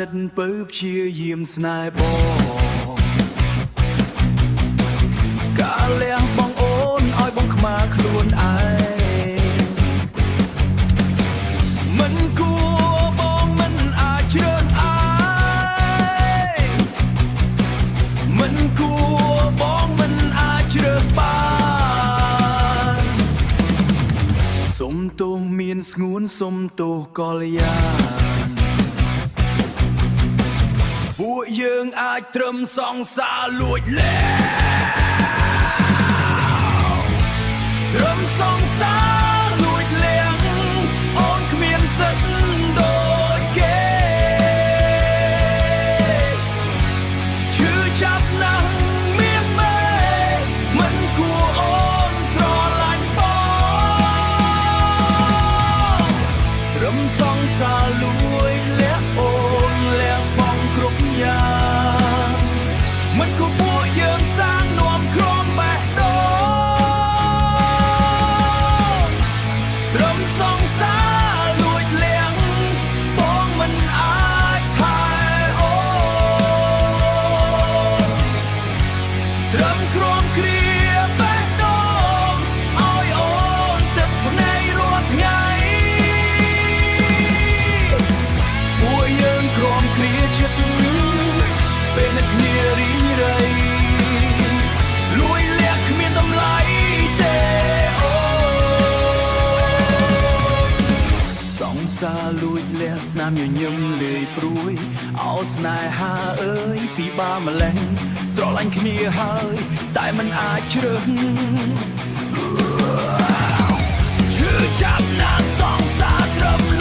និតពើព្យាយាមស្នេហ៍បងការលះបងអូនឲ្យបងខ្មាស់ខ្លួនឯងមិនគួរបងមិនអាចជ្រើសអើយមិនគួរបងមិនអាចជ្រើសបានសុំទោសមានស្ងួនសុំទោសកល្យាណពួកយើងអាចត្រឹមសងសាលួចលែត្រឹមសងសាលួចលាងអូនគ្មានសិទ្ធដូចគេឈឺចាប់ណាស់មានមេមិនគួរអូនស្រឡាញ់បងត្រឹមសងសាលួចលាងអូនលាងបងគ្រប់យ៉ាងមិនគួរពួកយើងសាងនាំក្រុមបេះដូងត្រឹមសងសាលួចលាងបងមិនអាចថែអូនត្រឹមក្រុមគ្រាបេះដូងឲ្យអូនទឹកភ្នែករាល់ថ្ងៃពួកយើងក្រុមគ្រាចិត្តពេលអ្នកគ្នារីងរៃលួយលាក់គ្មានតម្លៃទេអូសងសាលួចលះស្នាមញញឹមលាយព្រួយអោស្នេហាអើយពីបាម្លេះស្រឡាញ់គ្នាហើយតែមិនអាចជ្រើសឈឺចាប់ណាស់សងសាត្រឹម